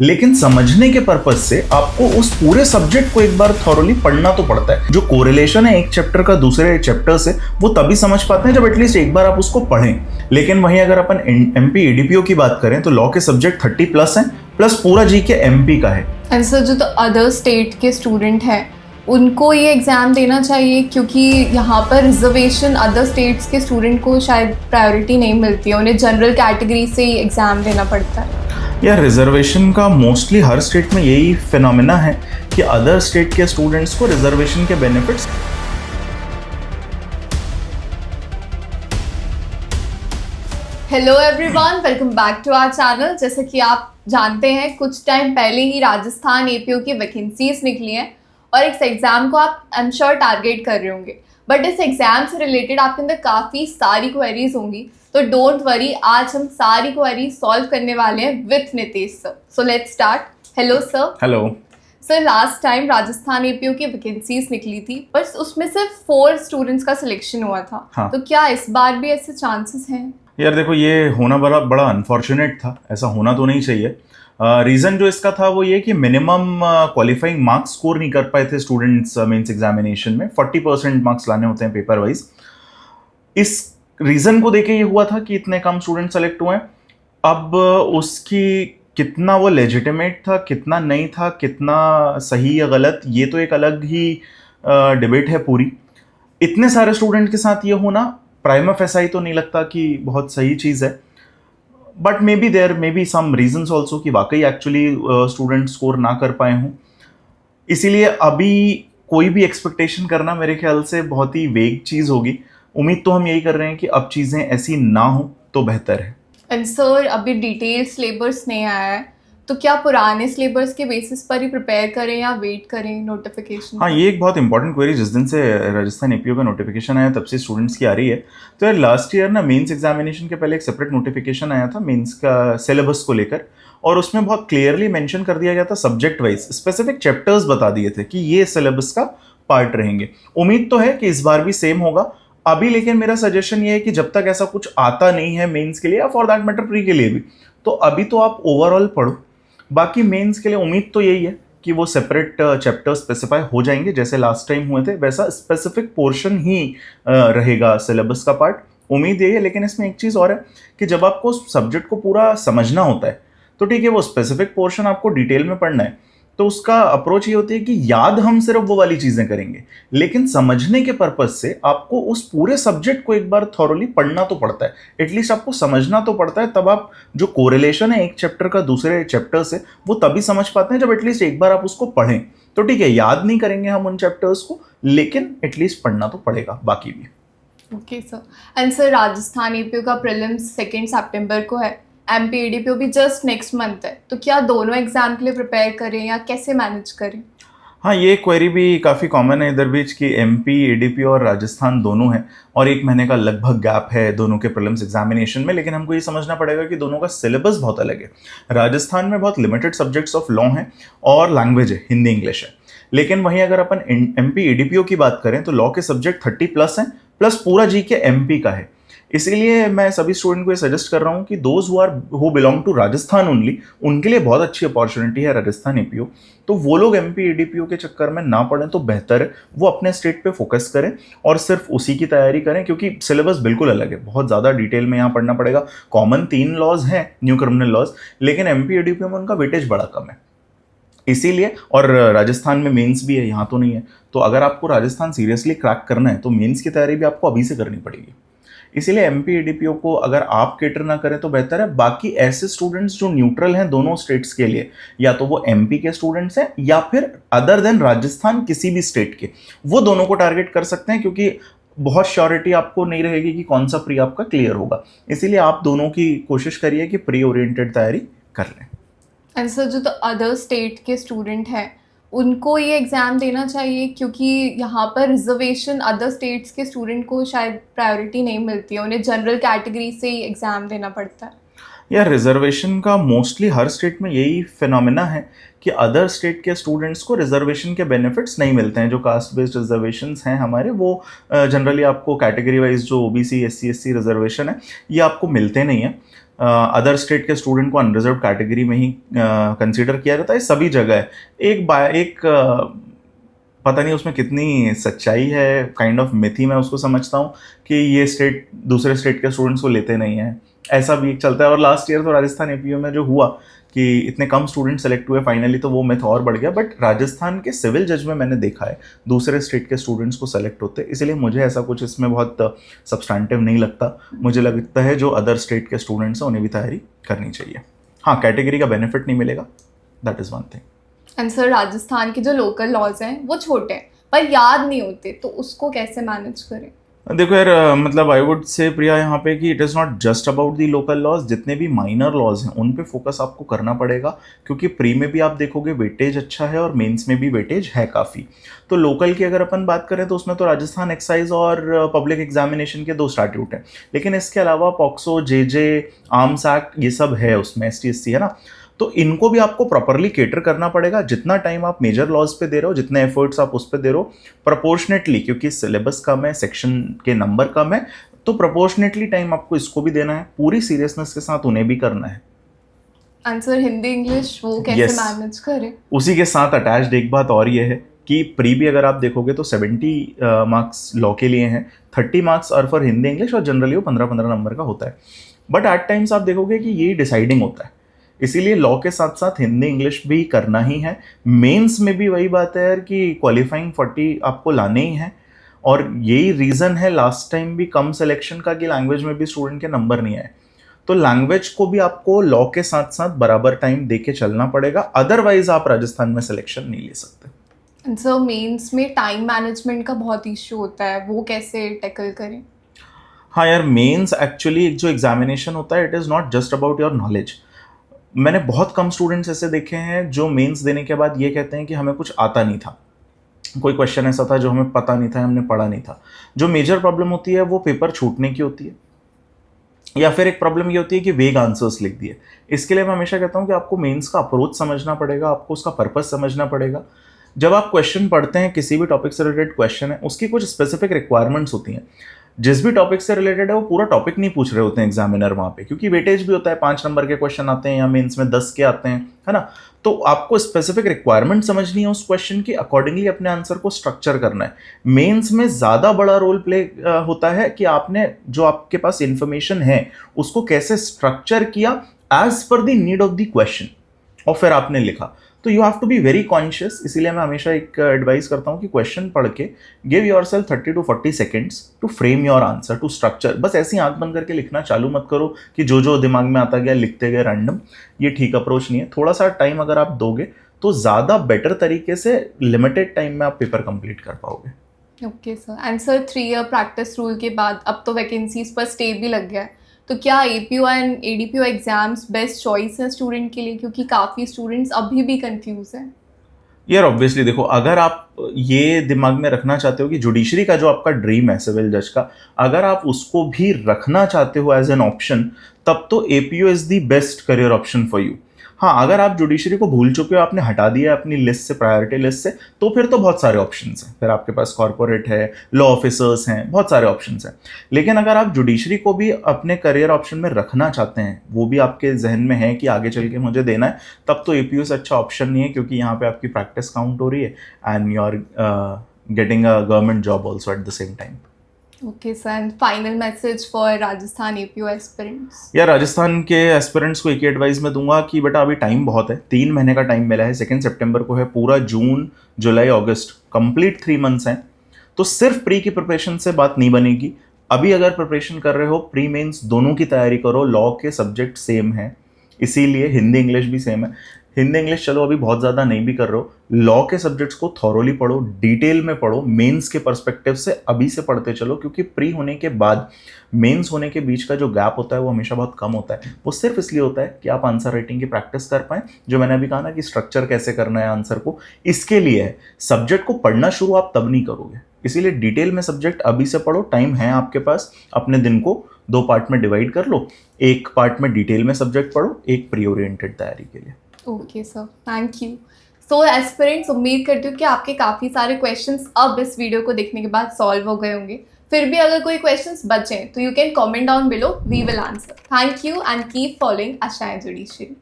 लेकिन समझने के पर्पज से आपको उस पूरे सब्जेक्ट को एक बार थॉरली पढ़ना तो पड़ता है। जो कोरिलेशन है एक चैप्टर का दूसरे चैप्टर से, वो तभी समझ पाते हैं जब एटलीस्ट एक बार आप उसको पढ़ें। लेकिन वहीं अगर अपन एमपी ईडीपीओ की बात करें तो लॉ के सब्जेक्ट 30+ हैं, प्लस पूरा जीके एमपी का है। एंड सर, जो तो अदर स्टेट के स्टूडेंट हैं उनको ये एग्ज़ाम देना चाहिए, क्योंकि यहाँ पर रिजर्वेशन अदर स्टेट्स के स्टूडेंट को शायद प्रायोरिटी नहीं मिलती है, उन्हें जनरल कैटेगरी से ही एग्ज़ाम देना पड़ता है। यार रिजर्वेशन का मोस्टली हर स्टेट में यही फिनोमिना है कि अदर स्टेट के स्टूडेंट्स को रिजर्वेशन के benefits. Hello everyone, welcome back to our channel. जैसे कि आप जानते हैं, कुछ टाइम पहले ही राजस्थान एपीओ की वैकेंसीज निकली हैं और इस एग्ज़ाम को आप आई एम श्योर टारगेट कर रहे होंगे। बट इस एग्ज़ाम से रिलेटेड आपके अंदर काफ़ी सारी क्वेरीज होंगी, तो डोंट वरी, आज हम सारी क्वेरीज सॉल्व करने वाले हैं with Nitesh sir. So let's start. Hello sir. Hello sir, last time Rajasthan APO की वैकेंसीज निकली थी, बस उसमें सिर्फ 4 स्टूडेंट्स का सिलेक्शन हुआ था। हाँ। तो क्या इस बार भी ऐसे चांसेस हैं? यार देखो, ये होना बड़ा अनफॉर्चुनेट था, ऐसा होना तो नहीं चाहिए। रीज़न जो इसका था वो ये कि मिनिमम क्वालिफाइंग मार्क्स स्कोर नहीं कर पाए थे स्टूडेंट्स मेंस एग्जामिनेशन में। 40% मार्क्स लाने होते हैं पेपर वाइज। इस रीज़न को देके ये हुआ था कि इतने कम स्टूडेंट सेलेक्ट हुए। अब उसकी कितना वो लेजिटिमेट था, कितना नहीं था, कितना सही या गलत, ये तो एक अलग ही डिबेट है पूरी। इतने सारे स्टूडेंट के साथ ये होना प्राइमा फेसाई तो नहीं लगता कि बहुत सही चीज़ है। But maybe there may be some reasons also कि वाकई एक्चुअली स्टूडेंट स्कोर ना कर पाए हों। इसीलिए अभी कोई भी एक्सपेक्टेशन करना मेरे ख्याल से बहुत ही वेग चीज़ होगी। उम्मीद तो हम यही कर रहे हैं कि अब चीज़ें ऐसी ना हो तो बेहतर है। एंड सर, अभी डिटेल सिलेबस नहीं आया है, तो क्या पुराने सिलेबस के बेसिस पर ही प्रिपेयर करें या वेट करें नोटिफिकेशन? हाँ, ये एक बहुत इंपॉर्टेंट क्वेरी जिस दिन से राजस्थान एपीओ का नोटिफिकेशन आया तब से स्टूडेंट्स की आ रही है। तो यार लास्ट ईयर ना मेंस एग्जामिनेशन के पहले एक सेपरेट नोटिफिकेशन आया था मेंस का सिलेबस को लेकर, और उसमें बहुत क्लियरली मेंशन कर दिया गया था, सब्जेक्ट वाइज स्पेसिफिक चैप्टर्स बता दिए थे कि ये सिलेबस का पार्ट रहेंगे। उम्मीद तो है कि इस बार भी सेम होगा अभी, लेकिन मेरा सजेशन ये है कि जब तक ऐसा कुछ आता नहीं है मेंस के लिए या फॉर दैट मैटर प्री के लिए भी, तो अभी तो आप ओवरऑल पढ़ो। बाकी मेंस के लिए उम्मीद तो यही है कि वो सेपरेट चैप्टर स्पेसिफाई हो जाएंगे, जैसे लास्ट टाइम हुए थे वैसा स्पेसिफिक पोर्शन ही रहेगा सिलेबस का पार्ट। उम्मीद यही है। लेकिन इसमें एक चीज़ और है कि जब आपको सब्जेक्ट को पूरा समझना होता है तो ठीक है, वो स्पेसिफिक पोर्शन आपको डिटेल में पढ़ना है, तो उसका अप्रोच ये होती है कि याद हम सिर्फ वो वाली चीज़ें करेंगे, लेकिन समझने के पर्पज से आपको उस पूरे सब्जेक्ट को एक बार थॉरली पढ़ना तो पड़ता है। एटलीस्ट आपको समझना तो पड़ता है, तब आप जो कोरिलेशन है एक चैप्टर का दूसरे चैप्टर से, वो तभी समझ पाते हैं जब एटलीस्ट एक बार आप उसको पढ़ें। तो ठीक है, याद नहीं करेंगे हम उन चैप्टर्स को, लेकिन एटलीस्ट पढ़ना तो पड़ेगा बाकी भी। Okay sir. And sir, Rajasthan APO का प्रीलिम्स 2 सितंबर को है, एमपी ईडीपीओ भी जस्ट नेक्स्ट मंथ है, तो क्या दोनों एग्जाम के लिए प्रिपेयर करें या कैसे मैनेज करें? हाँ, ये क्वेरी भी काफ़ी कॉमन है इधर बीच कि एमपी ईडीपी और राजस्थान दोनों हैं और 1 महीने का लगभग गैप है दोनों के प्रीलिम्स एग्जामिनेशन में। लेकिन हमको ये समझना पड़ेगा कि दोनों का सिलेबस बहुत अलग है। राजस्थान में बहुत लिमिटेड सब्जेक्ट्स ऑफ लॉ हैं और लैंग्वेज है, हिंदी इंग्लिश है। लेकिन वहीं अगर अपन एमपी ईडीपीओ की बात करें तो लॉ के सब्जेक्ट 30+ हैं, प्लस पूरा जीके एमपी का है। इसीलिए मैं सभी स्टूडेंट को ये सजेस्ट कर रहा हूँ कि those who belong to Rajasthan only, उनके लिए बहुत अच्छी अपॉर्चुनिटी है राजस्थान एपीओ। तो वो लोग एमपी ईडीपीओ के चक्कर में ना पढ़ें तो बेहतर है। वो अपने स्टेट पे फोकस करें और सिर्फ उसी की तैयारी करें, क्योंकि सिलेबस बिल्कुल अलग है, बहुत ज़्यादा डिटेल में यहाँ पढ़ना पड़ेगा। कॉमन 3 लॉज हैं, न्यू क्रिमिनल लॉज, लेकिन एमपी ईडीपीओ में उनका वेटेज बड़ा कम है इसीलिए। और राजस्थान में मेंस भी है, यहाँ तो नहीं है। तो अगर आपको राजस्थान सीरियसली क्रैक करना है तो मेंस की तैयारी भी आपको अभी से करनी पड़ेगी। इसीलिए एमपी ईडीपीओ को अगर आप केटर ना करें तो बेहतर है। बाकी ऐसे स्टूडेंट्स जो न्यूट्रल हैं दोनों स्टेट्स के लिए, या तो वो एमपी के स्टूडेंट्स हैं या फिर अदर देन राजस्थान किसी भी स्टेट के, वो दोनों को टारगेट कर सकते हैं, क्योंकि बहुत श्योरिटी आपको नहीं रहेगी कि कौन सा प्री आपका क्लियर होगा। इसीलिए आप दोनों की कोशिश करिए कि प्री ओरिएंटेड तैयारी कर लें। एंड सर, जो तो अदर स्टेट के स्टूडेंट हैं उनको ये एग्ज़ाम देना चाहिए, क्योंकि यहाँ पर रिजर्वेशन अदर स्टेट्स के स्टूडेंट को शायद प्रायोरिटी नहीं मिलती है, उन्हें जनरल कैटेगरी से ही एग्ज़ाम देना पड़ता है। यार रिजर्वेशन का मोस्टली हर स्टेट में यही फिनोमिना है कि अदर स्टेट के स्टूडेंट्स को रिजर्वेशन के बेनिफिट्स नहीं मिलते हैं। जो कास्ट बेस्ड रिजर्वेशंस हैं हमारे, वो जनरली आपको कैटेगरी वाइज जो ओबीसी SC ST रिजर्वेशन है ये आपको मिलते नहीं हैं। अदर स्टेट के स्टूडेंट को अनरिजर्व कैटेगरी में ही कंसीडर किया जाता है, सभी जगह है। एक पता नहीं उसमें कितनी सच्चाई है, काइंड ऑफ मिथ ही मैं उसको समझता हूँ कि ये स्टेट दूसरे स्टेट के स्टूडेंट्स को लेते नहीं हैं, ऐसा भी एक चलता है। और लास्ट ईयर तो राजस्थान एपीयू में जो हुआ कि इतने कम स्टूडेंट सेलेक्ट हुए फाइनली, तो वो मिथ और बढ़ गया। बट राजस्थान के सिविल जज में मैंने देखा है दूसरे स्टेट के स्टूडेंट्स को सेलेक्ट होते, इसलिए मुझे ऐसा कुछ इसमें बहुत सब्सटैंटिव नहीं लगता। मुझे लगता है जो अदर स्टेट के स्टूडेंट्स हैं उन्हें भी तैयारी करनी चाहिए। हाँ, कैटेगरी का बेनिफिट नहीं मिलेगा, that is one thing. And sir, Rajasthan के जो लोकल लॉज हैं वो छोटे हैं पर याद नहीं होते, तो उसको कैसे मैनेज करें? देखो यार, मतलब आई वुड से प्रिया यहाँ पे कि it is not just about the local laws, जितने भी माइनर लॉज हैं उन पे फोकस आपको करना पड़ेगा, क्योंकि प्री में भी आप देखोगे वेटेज अच्छा है और मेंस में भी वेटेज है काफ़ी। तो लोकल की अगर अपन बात करें तो उसमें तो राजस्थान एक्साइज और पब्लिक एग्जामिनेशन के 2 स्टैट्यूट हैं, लेकिन इसके अलावा पॉक्सो, जेजे, आर्म्स एक्ट, ये सब है उसमें, ST SC है ना। तो इनको भी आपको प्रॉपरली केटर करना पड़ेगा। जितना टाइम आप मेजर लॉज पे दे रहे हो, जितने एफर्ट्स आप उस पे दे रहे हो, प्रोपोर्शनेटली, क्योंकि सिलेबस कम है, सेक्शन के नंबर कम है, तो प्रोपोर्शनेटली टाइम आपको इसको भी देना है, पूरी सीरियसनेस के साथ उन्हें भी करना है। आंसर हिंदी इंग्लिश वो कैसे Yes. मैनेज करें? उसी के साथ अटैच्ड एक बात और ये है कि प्री भी अगर आप देखोगे तो 70 मार्क्स लॉ के लिए हैं, 30 मार्क्स और फॉर हिंदी इंग्लिश, और जनरली वो 15-15 नंबर का होता है। बट एट टाइम्स आप देखोगे कि ये डिसाइडिंग होता है, इसीलिए लॉ के साथ साथ हिंदी इंग्लिश भी करना ही है। मेंस में भी वही बात है यार कि क्वालिफाइंग 40 आपको लाने ही है, और यही रीज़न है लास्ट टाइम भी कम सिलेक्शन का कि लैंग्वेज में भी स्टूडेंट के नंबर नहीं आए। तो लैंग्वेज को भी आपको लॉ के साथ साथ बराबर टाइम दे के चलना पड़ेगा, अदरवाइज आप राजस्थान में सिलेक्शन नहीं ले सकते। एंड सर, मेंस में टाइम मैनेजमेंट का बहुत इश्यू होता है, वो कैसे टैकल करें? हाँ यार, मेंस एक्चुअली जो एग्जामिनेशन होता है, it is not just about your knowledge. मैंने बहुत कम स्टूडेंट्स ऐसे देखे हैं जो मेंस देने के बाद ये कहते हैं कि हमें कुछ आता नहीं था, कोई क्वेश्चन ऐसा था जो हमें पता नहीं था, हमने पढ़ा नहीं था। जो मेजर प्रॉब्लम होती है वो पेपर छूटने की होती है, या फिर एक प्रॉब्लम ये होती है कि वेग आंसर्स लिख दिए। इसके लिए मैं हमेशा कहता हूँ कि आपको मेंस का अप्रोच समझना पड़ेगा, आपको उसका पर्पस समझना पड़ेगा। जब आप क्वेश्चन पढ़ते हैं, किसी भी टॉपिक से रिलेटेड क्वेश्चन है, उसकी कुछ स्पेसिफिक रिक्वायरमेंट्स होती हैं। जिस भी टॉपिक से रिलेटेड है वो पूरा टॉपिक नहीं पूछ रहे होते हैं एग्जामिनर वहाँ पे, क्योंकि वेटेज भी होता है, 5 नंबर के क्वेश्चन आते हैं या मेंस में 10 के आते हैं, है ना। तो आपको स्पेसिफिक रिक्वायरमेंट समझनी है उस क्वेश्चन की, अकॉर्डिंगली अपने आंसर को स्ट्रक्चर करना है। मेंस में ज़्यादा बड़ा रोल प्ले होता है कि आपने जो आपके पास इंफॉर्मेशन है उसको कैसे स्ट्रक्चर किया as per the need of the question, और फिर आपने लिखा। तो you have to be very conscious. इसीलिए मैं हमेशा एक एडवाइस करता हूँ कि क्वेश्चन पढ़ के give yourself 30 to 40 seconds to frame your answer, to structure. बस ऐसी आंख बंद करके लिखना चालू मत करो कि जो जो दिमाग में आता गया लिखते गए रैंडम, ये ठीक अप्रोच नहीं है। थोड़ा सा टाइम अगर आप दोगे तो ज़्यादा बेटर तरीके से लिमिटेड टाइम में आप पेपर कंप्लीट कर पाओगे। Okay sir. And sir, 3 year practice rule के बाद अब तो वैकेंसीज पर स्टे भी लग गया है, तो क्या APU and ADPO exams best choice है स्टूडेंट के लिए, क्योंकि काफ़ी स्टूडेंट्स अभी भी कंफ्यूज हैं? यार ऑब्वियसली देखो, अगर आप ये दिमाग में रखना चाहते हो कि जुडिशरी का जो आपका ड्रीम है सिविल जज का, अगर आप उसको भी रखना चाहते हो एज एन ऑप्शन, तब तो APU is the best career option for you. हाँ, अगर आप जुडिशरी को भूल चुके हो, आपने हटा दिया अपनी लिस्ट से, प्रायोरिटी लिस्ट से, तो फिर तो बहुत सारे ऑप्शंस हैं। फिर आपके पास कॉर्पोरेट है, लॉ ऑफिसर्स हैं, बहुत सारे ऑप्शंस हैं। लेकिन अगर आप जुडिशरी को भी अपने करियर ऑप्शन में रखना चाहते हैं, वो भी आपके जहन में है कि आगे चल के मुझे देना है, तब तो APU से अच्छा ऑप्शन नहीं है, क्योंकि यहाँ पे आपकी प्रैक्टिस काउंट हो रही है and you are getting a government job also at the same time. Okay sir, and final message for Rajasthan APU aspirants? यार राजस्थान के एस्पिरेंट्स को एक ही एडवाइस मैं दूंगा कि बेटा अभी टाइम बहुत है, 3 महीने का टाइम मिला है, 2 सितंबर को है, पूरा जून जुलाई अगस्त कंप्लीट 3 मंथ्स हैं। तो सिर्फ प्री की प्रिपरेशन से बात नहीं बनेगी। अभी अगर प्रिपरेशन कर रहे हो, प्री मेंस दोनों की तैयारी करो। लॉ के सब्जेक्ट सेम हैं, इसीलिए हिंदी इंग्लिश भी सेम है। हिंदी इंग्लिश चलो अभी बहुत ज़्यादा नहीं भी कर रहे हो, लॉ के सब्जेक्ट्स को थॉरोली पढ़ो, डिटेल में पढ़ो, मेंस के पर्सपेक्टिव से अभी से पढ़ते चलो, क्योंकि प्री होने के बाद मेंस होने के बीच का जो गैप होता है वो हमेशा बहुत कम होता है। वो सिर्फ इसलिए होता है कि आप आंसर राइटिंग की प्रैक्टिस कर पाएँ, जो मैंने अभी कहा ना कि स्ट्रक्चर कैसे करना है आंसर को, इसके लिए है। सब्जेक्ट को पढ़ना शुरू आप तब नहीं करोगे, इसीलिए डिटेल में सब्जेक्ट अभी से पढ़ो। टाइम है आपके पास, अपने दिन को 2 पार्ट में डिवाइड कर लो, एक पार्ट में डिटेल में सब्जेक्ट पढ़ो, एक प्री ओरिएंटेड तैयारी के लिए। Okay sir, thank you. So aspirants, उम्मीद करती हूँ कि आपके काफ़ी सारे क्वेश्चंस अब इस वीडियो को देखने के बाद सॉल्व हो गए होंगे। फिर भी अगर कोई क्वेश्चंस बचे तो you can comment down below, we will answer. Thank you and keep following आशाएं जुड़ी श्री।